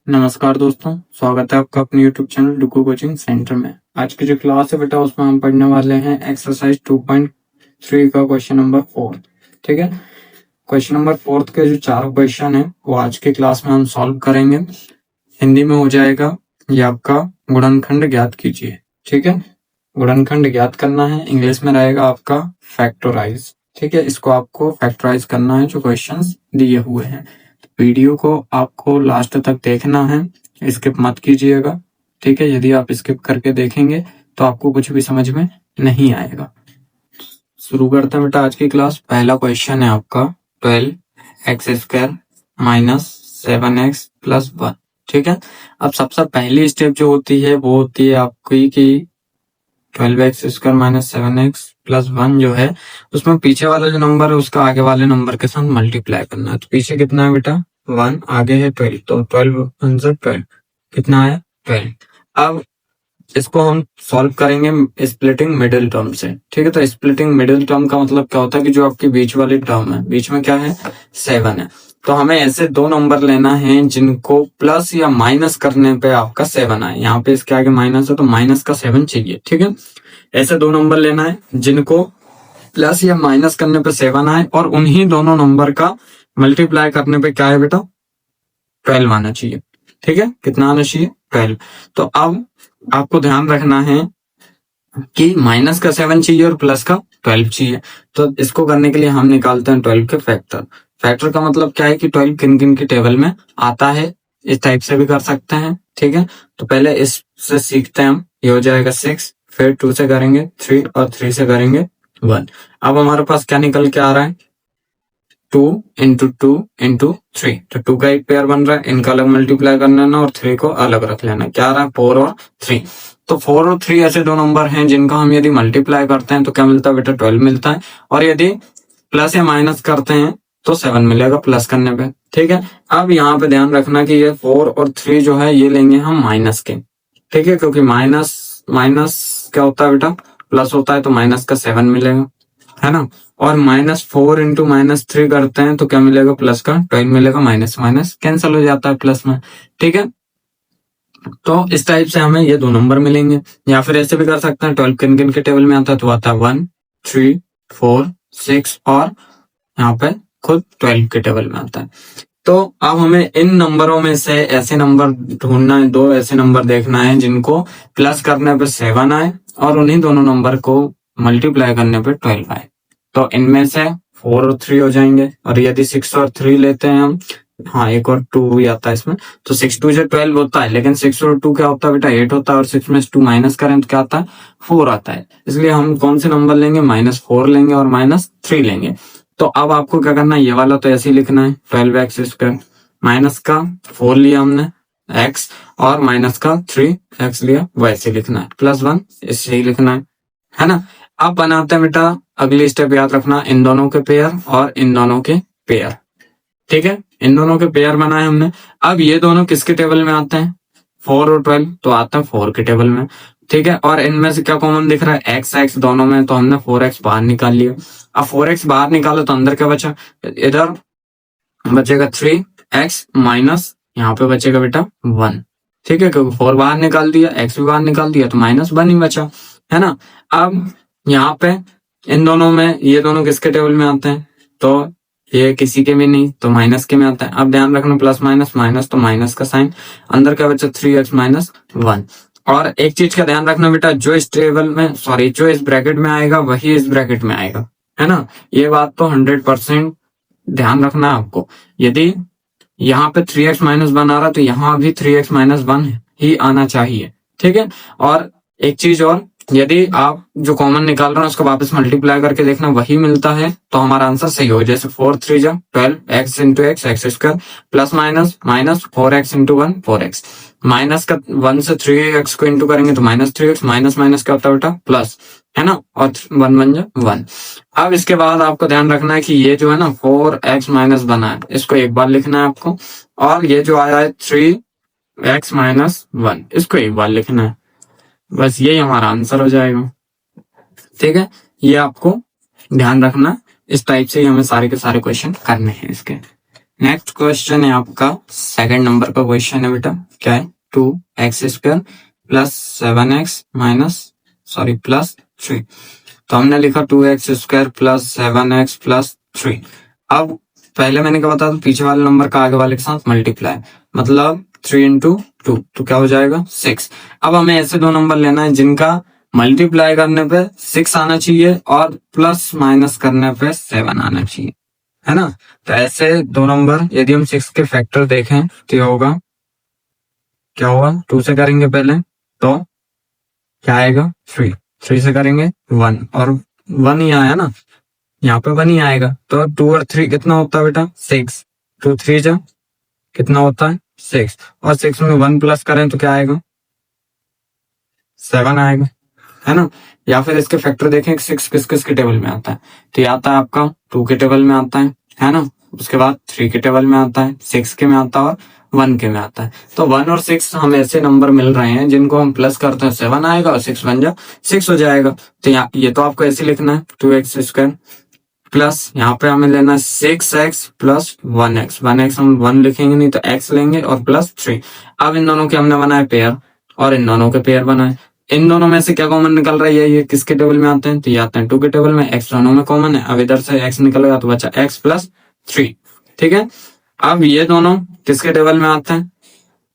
नमस्कार दोस्तों, स्वागत है आपका अपने YouTube चैनल डुकू कोचिंग सेंटर में। आज की जो क्लास है बेटा उसमें हम पढ़ने वाले हैं एक्सरसाइज 2.3 का क्वेश्चन नंबर 4। ठीक है, क्वेश्चन नंबर 4 के जो 4 क्वेश्चन है वो आज की क्लास में हम सॉल्व करेंगे। हिंदी में हो जाएगा ये आपका गुणनखंड ज्ञात कीजिए। ठीक है, गुणनखंड ज्ञात करना है। इंग्लिश में रहेगा आपका फैक्टराइज। ठीक है, इसको आपको फैक्टराइज करना है जो क्वेश्चंस दिए हुए हैं। वीडियो को आपको लास्ट तक देखना है, स्किप मत कीजिएगा। ठीक है, यदि आप स्किप करके देखेंगे तो आपको कुछ भी समझ में नहीं आएगा। शुरू करते हैं बेटा आज की क्लास। पहला क्वेश्चन है आपका 12x² माइनस 7x प्लस 1। ठीक है, अब सबसे पहली स्टेप जो होती है वो होती है आपकी कि 12x² माइनस 7x प्लस 1 जो है उसमें पीछे वाला जो नंबर है उसका आगे वाले नंबर के साथ मल्टीप्लाई करना है। तो पीछे कितना है बेटा 1, आगे है 12, तो 12 कितना आया 12। अब इसको हम सॉल्व करेंगे स्प्लिटिंग मिडिल टर्म से। ठीक है, तो स्प्लिटिंग मिडिल टर्म का मतलब क्या होता है कि जो आपकी बीच वाली टर्म है, बीच में क्या है 7 है, तो हमें ऐसे दो नंबर लेना है जिनको प्लस या माइनस करने पे आपका 7 आए। यहाँ पे इसके आगे माइनस है तो माइनस का 7 चाहिए। ठीक है, ऐसे दो नंबर लेना है जिनको प्लस या माइनस करने पे 7 आए और उन्हीं दोनों नंबर का मल्टीप्लाई करने पे क्या है बेटा 12 आना चाहिए। ठीक है, कितना आना चाहिए 12। तो अब आपको ध्यान रखना है कि माइनस का 7 चाहिए और प्लस का 12 चाहिए। तो इसको करने के लिए हम निकालते हैं 12 के फैक्टर। फैक्टर का मतलब क्या है कि 12 किन किन की टेबल में आता है, इस टाइप से भी कर सकते हैं। ठीक है, तो पहले इससे सीखते हैं हम। ये हो जाएगा 6, फिर 2 से करेंगे 3 और 3 से करेंगे 1। अब हमारे पास क्या निकल के आ रहा है 2 इंटू 2 इंटू 3, तो 2 का एक पेयर बन रहा है, इनका अलग मल्टीप्लाई कर लेना और 3 को अलग रख लेना। क्या आ रहा है 4 और 3। तो 4 और 3 ऐसे दो नंबर हैं जिनका हम यदि मल्टीप्लाई करते हैं तो क्या मिलता है बेटा 12 मिलता है, और यदि प्लस या माइनस करते हैं तो 7 मिलेगा प्लस करने पे। ठीक है, अब यहाँ पे ध्यान रखना कि ये 4 और 3 जो है ये लेंगे हम माइनस के। ठीक है, क्योंकि माइनस माइनस क्या होता है बेटा प्लस होता है, तो माइनस का 7 मिलेगा, है ना। और -4 इंटू -3 करते हैं तो क्या मिलेगा प्लस का 12 मिलेगा, माइनस माइनस कैंसिल हो जाता है प्लस में। ठीक है, तो इस टाइप से हमें ये दो नंबर मिलेंगे। या फिर ऐसे भी कर सकते हैं 12 किन किन के टेबल में आता है, तो आता है 1 3 4 6 और यहाँ पे खुद 12 के टेबल में आता है। तो अब हमें इन नंबरों में से ऐसे नंबर ढूंढना है, दो ऐसे नंबर देखना है जिनको प्लस करने पे 7 आए और उन्हीं दोनों नंबर को मल्टीप्लाई करने पे 12 आए। तो इनमें से 4 और 3 हो जाएंगे, और यदि 6 और 3 लेते हैं हम, हाँ एक और 2 भी आता है इसमें, तो 6 2 से 12 होता है, लेकिन 6 और 2 क्या होता है बेटा 8 होता है, और 6 में से 2 माइनस करें तो क्या आता है 4 आता है। इसलिए हम कौन से नंबर लेंगे -4 लेंगे और -3 लेंगे। तो अब आपको क्या करना है, ये वाला तो ऐसे ही लिखना है 12x², माइनस का 4 लिया हमने x और माइनस का 3x लिया, वैसे लिखना है, +1 इससे ही लिखना है ना। अब बनाते हैं बेटा अगली स्टेप, याद रखना इन दोनों के पेयर और इन दोनों के पेयर। ठीक है, इन दोनों के पेयर बनाए हमने। अब ये दोनों किसके टेबल में आते हैं 4 और 12, तो आता है 4 के टेबल में। ठीक है, और इनमें से क्या कॉमन दिख रहा है x दोनों में, तो हमने 4x बाहर निकाल लिया। अब 4x बाहर निकालो तो अंदर क्या बचा, इधर बचेगा 3x माइनस यहाँ पे बचेगा बेटा 1। ठीक है, क्योंकि 4 बाहर निकाल दिया, x भी बाहर निकाल दिया, तो -1 ही बचा, है ना। अब यहाँ पे इन दोनों में ये दोनों किसके टेबल में आते हैं, तो ये किसी के भी नहीं, तो माइनस के में आता है। अब ध्यान रखना प्लस माइनस माइनस, तो माइनस का साइन, अंदर क्या बचा 3x माइनस 1। और एक चीज का ध्यान रखना बेटा, जो इस टेबल में जो इस ब्रैकेट में आएगा वही इस ब्रैकेट में आएगा, है ना। ये बात तो 100% ध्यान रखना है आपको। यदि यहाँ पे 3x माइनस 1 आ रहा तो यहाँ भी 3x माइनस 1 ही आना चाहिए। ठीक है, और एक चीज और, यदि आप जो कॉमन निकाल रहे हैं उसको वापस मल्टीप्लाई करके देखना वही मिलता है तो हमारा आंसर सही हो। जैसे 4 3 जा 12, x into x² plus minus minus 4x into 1 4x, minus का 1 से 3x को इंटू करेंगे तो -3x, माइनस माइनस क्या होता है बेटा प्लस, है ना, और 1 बन जा 1। अब इसके बाद आपको ध्यान रखना है कि ये जो है ना 4x माइनस बना है, इसको एक बार लिखना है आपको, और ये जो आया है 3x माइनस 1 इसको एक बार लिखना है, बस यही हमारा आंसर हो जाएगा। ठीक है, ये आपको ध्यान रखना, इस टाइप से ही हमें सारे के सारे क्वेश्चन करने हैं इसके। नेक्स्ट क्वेश्चन है आपका सेकंड नंबर का क्वेश्चन है बेटा। क्या है? 2x² plus 7x plus 3। तो हमने लिखा 2x² प्लस 7x प्लस 3। अब पहले मैंने क्या बताया, पीछे वाले नंबर का आगे वाले के साथ मल्टीप्लाई, मतलब 3 इंटू 2 तो क्या हो जाएगा 6। अब हमें ऐसे दो नंबर लेना है जिनका मल्टीप्लाई करने पे 6 आना चाहिए और प्लस माइनस करने पे 7 आना चाहिए, है ना। तो ऐसे दो नंबर यदि हम 6 के फैक्टर देखें तो होगा, क्या होगा, 2 से करेंगे पहले तो क्या आएगा 3, 3 से करेंगे 1 और 1 ही आया ना, यहाँ पे 1 ही आएगा। तो 2 और 3 कितना होता है बेटा 6, 2 3 जा कितना होता है 6, और 6 में 1 प्लस करें तो क्या आएगा 7 आएगा, है ना। या फिर इसके फैक्टर देखें 6 किस किस के टेबल में आता है, तो ये आता है आपका 2 के टेबल में आता है ना। उसके बाद 3 के टेबल में आता है, 6 के में आता है और 1 के में आता है। तो 1 और 6 हमें ऐसे नंबर मिल रहे हैं जिनको हम प्लस करते हैं 7 आएगा और 6 बन जा 6 हो जाएगा। तो ये तो आपको ऐसे लिखना है 2x² प्लस यहाँ पे हमें लेना है 6x प्लस 1x, 1x हम 1 लिखेंगे नहीं तो x लेंगे और प्लस 3। अब इन दोनों के हमने बनाए पेयर और इन दोनों के पेयर बनाए। इन दोनों में से क्या कॉमन निकल रहा है, ये किसके टेबल में आते हैं, तो ये आते हैं 2 के टेबल में, x दोनों में कॉमन है। अब इधर से x निकलेगा तो बचा x प्लस 3, ठीक है। अब ये दोनों किसके टेबल में आते हैं,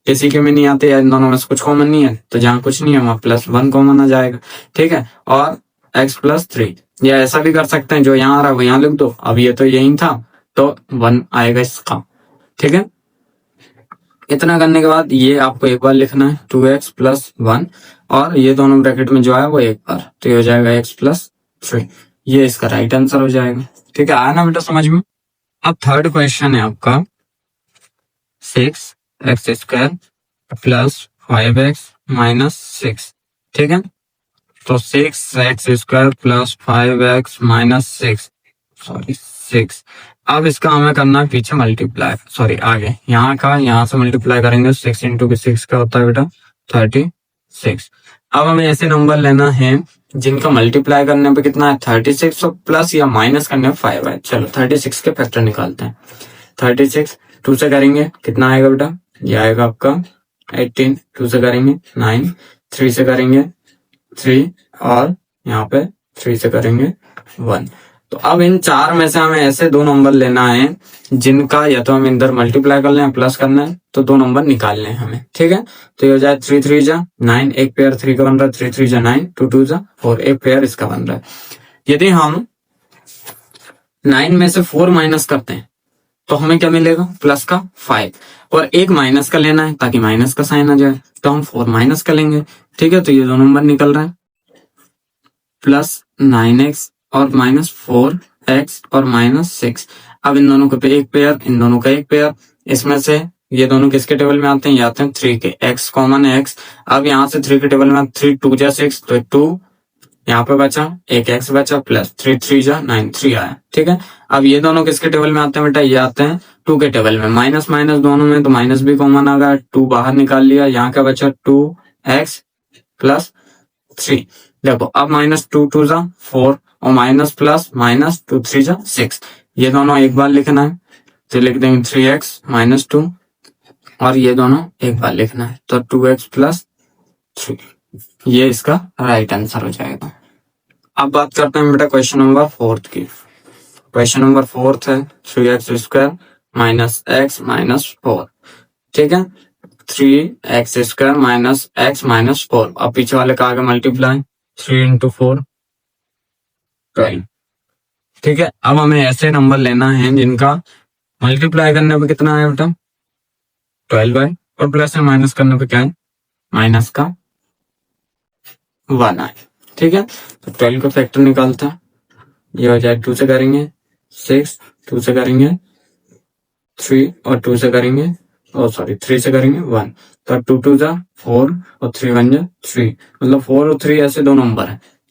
किसी के में नहीं आते, या इन दोनों में से कुछ कॉमन नहीं है, तो जहां कुछ नहीं है वहां प्लस 1 कॉमन आ जाएगा, ठीक है। और x प्लस 3, या ऐसा भी कर सकते हैं जो यहाँ आ रहा है वो यहाँ लिख दो, अब ये तो यही था तो 1 आएगा इसका, ठीक है। इतना करने के बाद ये आपको एक बार लिखना है 2x प्लस 1 और ये दोनों ब्रैकेट में जो है वो एक बार, तो ये हो जाएगा x प्लस 3। ये इसका राइट आंसर हो जाएगा, ठीक है। आया ना बेटा समझ में। अब थर्ड क्वेश्चन है आपका 6x² प्लस 5x माइनस 6, ठीक है। तो 6x² प्लस 5x माइनस 6। अब इसका हमें करना है पीछे मल्टीप्लाई, सॉरी आगे, यहाँ का यहाँ से मल्टीप्लाई करेंगे 6 इंटू 6 का होता है बेटा 36। अब हमें ऐसे नंबर लेना है जिनका मल्टीप्लाई करने पे कितना है 36 और प्लस या माइनस करने पे 5 है। चलो 36 के फैक्टर निकालते हैं। 36 2 से करेंगे कितना आएगा बेटा, ये आएगा आपका 18, 2 से करेंगे 9, 3 से करेंगे 3 और यहाँ पे 3 से करेंगे 1। तो अब इन चार में से हमें ऐसे दो नंबर लेना है जिनका या तो हमें इधर मल्टीप्लाई करना है प्लस करना है, तो दो नंबर निकालने हैं हमें, ठीक है। तो ये हो जाए 3 3 जा 9, एक पेयर 3 का बन रहा है, 3 3 जा 9, 2 2 जा 4, एक पेयर इसका बन रहा है। यदि हम 9 में से 4 माइनस करते हैं तो हमें क्या मिलेगा प्लस का 5, और एक माइनस का लेना है ताकि माइनस का साइन आ जाए, तो हम 4 माइनस कर लेंगे, ठीक है। तो ये दो नंबर निकल रहा है प्लस 9x और माइनस 4x और माइनस 6। अब इन दोनों का एक पेयर, इन दोनों का एक पेयर, इसमें से ये दोनों किसके टेबल में आते हैं, ये आते हैं 3 के, x कॉमन है x। अब यहाँ से 3 के टेबल में 3 2 जा 6, तो 2 यहाँ पे बचा, एक x बचा प्लस 3 3 जा 9, 3 आया, ठीक है। अब ये दोनों किसके टेबल में आते हैं बेटा, ये आते हैं 2 के टेबल में, माइनस माइनस दोनों में, तो माइनस भी कॉमन आ गया, 2 बाहर निकाल लिया, यहाँ का बचा 2x प्लस 3। देखो अब माइनस 2 2 जा 4 और माइनस प्लस माइनस 2 3 जा 6, ये दोनों एक बार लिखना है तो लिख देंगे 3x माइनस 2, और ये दोनों एक बार लिखना है तो 2x प्लस 3। ये इसका राइट आंसर हो जाएगा। अब बात करते हैं बेटा क्वेश्चन नंबर 4 की। क्वेश्चन नंबर 4 है 3x² माइनस x माइनस 4, ठीक है। 3x² माइनस x माइनस 4, अब पीछे वाले का आगे मल्टीप्लाई 3 इंटू 4 12, ठीक है। अब हमें ऐसे नंबर लेना है जिनका मल्टीप्लाई करने पे कितना है बेटा 12 है, और प्लस या माइनस करने पे क्या है माइनस का 1 है, ठीक है। तो 12 का फैक्टर निकालते हैं, ये हो जाए 2 से करेंगे 6, 2 से करेंगे 3 और 2 से करेंगे 3 से करेंगे 1, तो 2 2 जा 4 और 3 1 जा 3, मतलब 4 और 3 ऐसे दो नंबर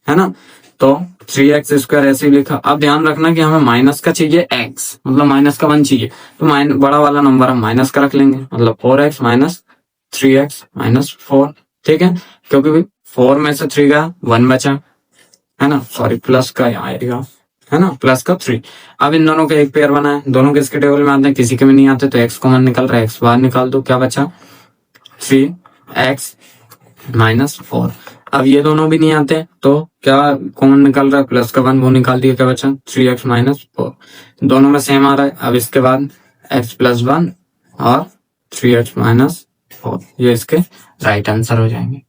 है ना। तो 3x² ऐसे ही लिखा। अब ध्यान रखना कि हमें माइनस का चाहिए x, मतलब माइनस का 1 चाहिए, तो बड़ा वाला नंबर हम माइनस का रख लेंगे, मतलब 4x माइनस 3x माइनस 4, ठीक है। क्योंकि 4 में से 3 का 1 बचा, है ना, सॉरी प्लस का यहाँ आएगा, है ना, प्लस का 3। अब इन दोनों का एक पेयर बना है, दोनों किसके टेबल में आते हैं, किसी के में नहीं आते, तो x कॉमन निकल रहा है, x बाहर निकाल दो, क्या बचा 3x माइनस 4। अब ये दोनों भी नहीं आते तो क्या कॉमन निकल रहा है, प्लस का 1 वो निकाल दिया, क्या बचा 3x माइनस 4। दोनों में सेम आ रहा है। अब इसके बाद x प्लस 1 और 3x माइनस 4, ये इसके राइट आंसर हो जाएंगे।